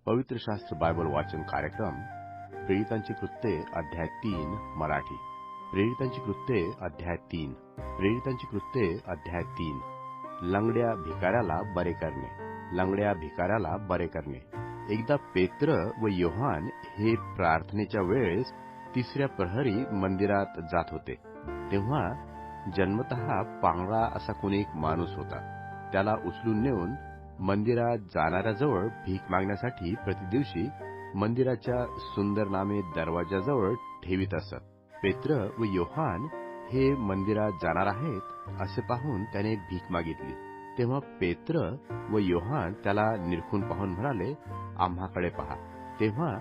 पवित्र शास्त्र बायबल वाचन कार्यक्रम प्रेरितांची कृत्ये अध्याय 3 मराठी. प्रेरितांची कृत्ये अध्याय 3. प्रेरितांची कृत्ये अध्याय 3. लंगड्या भिकाऱ्याला बरे करणे. लंगड्या भिकाऱ्याला बरे करणे. एकदा पेत्र व योहान हे प्रार्थनेच्या वेळेस तिसऱ्या प्रहरी मंदिरात जात होते. तेव्हा जन्मतः पांगळा असा कोणी एक माणूस होता. त्याला उचलून नेऊन मंदिरात जाणाऱ्याजवळ भीक मागण्यासाठी प्रतिदिवशी मंदिराच्या सुंदर नामे दरवाजाजवळ ठेवीत असत. पेत्र व योहान हे मंदिरात जाणार आहेत असे पाहून त्याने भीक मागितली. तेव्हा पेत्र व योहान त्याला निरखून पाहून म्हणाले, आम्हाकडे पहा. तेव्हा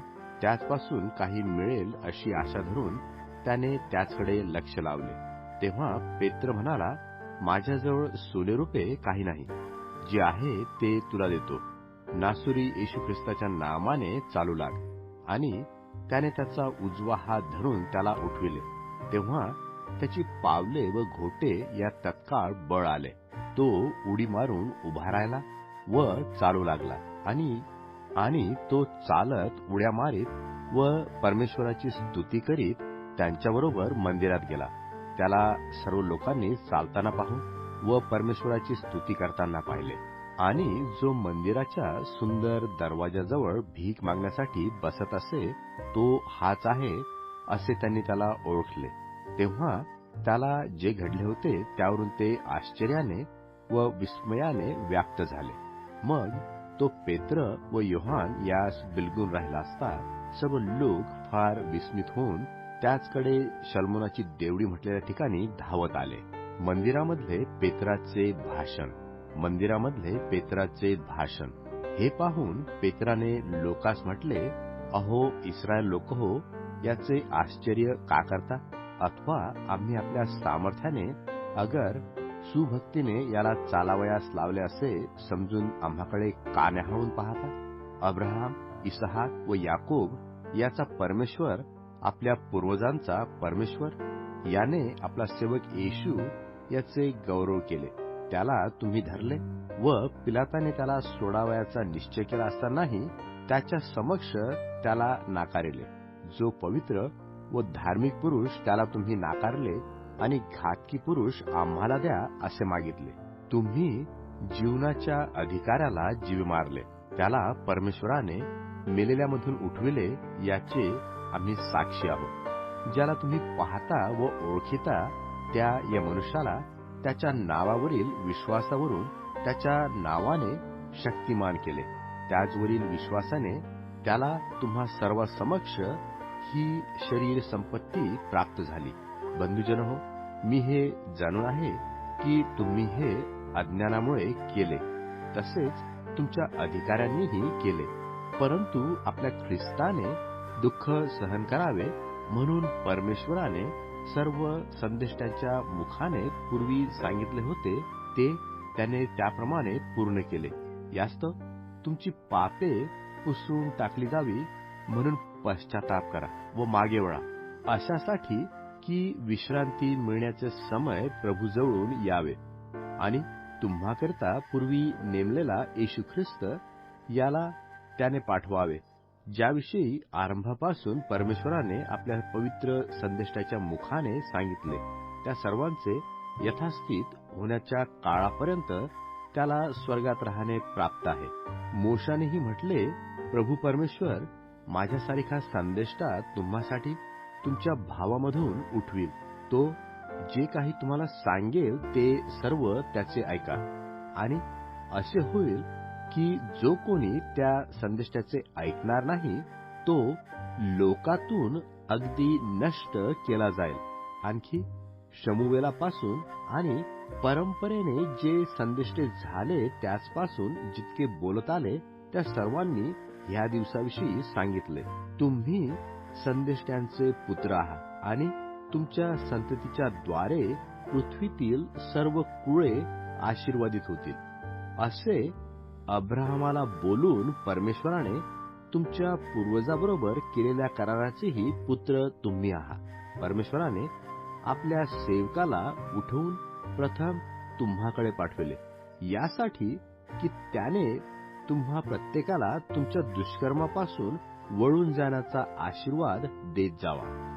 त्याचपासून काही मिळेल अशी आशा धरून त्याने त्याचकडे लक्ष लावले. तेव्हा पेत्र म्हणाला, माझ्याजवळ सोनेरुपे काही नाही. जे आहे ते तुला देतो. नासुरी येशू ख्रिस्ताच्या नामाने चालू लाग. आणि त्याने त्याचा उजवा हात धरून त्याला उठविले. तेव्हा त्याची पावले व घोटे या तत्काळ बळ आले. तो उडी मारून उभा राहिला व चालू लागला. आणि तो चालत उड्या मारीत व परमेश्वराची स्तुती करीत त्यांच्याबरोबर मंदिरात गेला. त्याला सर्व लोकांनी चालताना पाहून व परमेश्वराची स्तुती करताना पाहिले. आणि जो मंदिराच्या सुंदर दरवाजाजवळ भीक मागण्यासाठी बसत असे तो हाच आहे असे त्यांनी त्याला ओळखले. तेव्हा त्याला जे घडले होते त्यावरून ते आश्चर्याने व विस्मयाने व्याप्त झाले. मग तो पेत्र व योहान यास बिलगून राहिला असता सर्व लोक फार विस्मित होऊन त्याचकडे शल्मोनाची देवडी म्हटलेल्या ठिकाणी धावत आले. मंदिरामधले पेत्राचे भाषण. मंदिरामधले पेत्राचे भाषण हे पाहून पेत्राने लोकास म्हटले, अहो इस्रायल लोक हो, याचे आश्चर्य का करता? अथवा आम्ही आपल्या सामर्थ्याने अगर सुभक्तीने याला चालावयास लावले असे समजून आम्हाकडे का न्याहाळून पाहता? अब्राहम, इसहाक व याकोब याचा परमेश्वर, आपल्या पूर्वजांचा परमेश्वर, याने आपला सेवक येशू याचे गौरव केले. त्याला तुम्ही धरले व पिलाताने त्याला सोडावयाचा निश्चय केला असतानाही त्याच्या समक्ष त्याला नाकारिले. जो पवित्र व धार्मिक पुरुष त्याला तुम्ही नाकारले आणि घातकी पुरुष आम्हाला द्या असे मागितले. तुम्ही जीवनाच्या अधिकाऱ्याला जीव मारले. त्याला परमेश्वराने मेलेल्यामधून उठविले याचे आम्ही साक्षी आहोत. ज्याला तुम्ही पाहता व ओळखिता त्या या मनुष्याला त्याच्या नावावरील विश्वासावरून त्याच्या नावाने शक्तिमान केले. त्याचवरील विश्वासाने त्याला तुम्हा सर्वांसमक्ष ही शरीर संपत्ती प्राप्त झाली. बंधुजन हो, मी हे जाणून आहे की तुम्ही हे अज्ञानामुळे केले, तसेच तुमच्या अधिकाऱ्यांनीही केले. परंतु आपल्या ख्रिस्ताने दुःख सहन करावे म्हणून परमेश्वराने सर्व संदेष्टांच्या मुखाने पूर्वी सांगितले होते ते त्याने त्याप्रमाणे पूर्ण केले. यास्तव तुमची पापे पुसून टाकली जावी म्हणून पश्चाताप करा व मागे वळा, अशासाठी की विश्रांती मिळण्याचे समय प्रभूजवळून यावे. आणि तुम्हाकरता पूर्वी नेमलेला येशू ख्रिस्त याला त्याने पाठवावे, ज्याविषयी आरंभापासून परमेश्वराने आपल्या पवित्र संदेष्टाच्या मुखाने सांगितले. त्या सर्वांचे यथास्थित होण्याच्या काळापर्यंत त्याला स्वर्गात राहणे प्राप्त आहे. मोशानेही म्हटले, प्रभू परमेश्वर माझ्यासारखा संदेष्टा तुम्हासाठी तुमच्या भावामधून उठवील. तो जे काही तुम्हाला सांगेल ते सर्व त्याचे ऐका. आणि असे होईल की जो कोणी त्या संदेष्टाचे ऐकणार नाही तो लोकातून अगदी नष्ट केला जाईल. आणखी शमूवेलापासून आणि परंपरेने जे संदेष्टे झाले त्याचपासून जितके बोलत आले त्या सर्वांनी ह्या दिवसाविषयी सांगितले. तुम्ही संदेष्टांचे पुत्र आहात आणि तुमच्या संततीच्या द्वारे पृथ्वीतील सर्व कुळे आशीर्वादित होतील. असे अब्राहमाला बोलून परमेश्वराने तुमच्या पूर्वजाबरोबर केलेल्या कराराचेही पुत्र तुम्ही आहात. परमेश्वराने आपल्या सेवकाला उठवून प्रथम तुम्हाकडे पाठविले, यासाठी की त्याने तुम्हा प्रत्येकाला तुमच्या दुष्कर्मापासून वळून जाण्याचा आशीर्वाद देत जावा.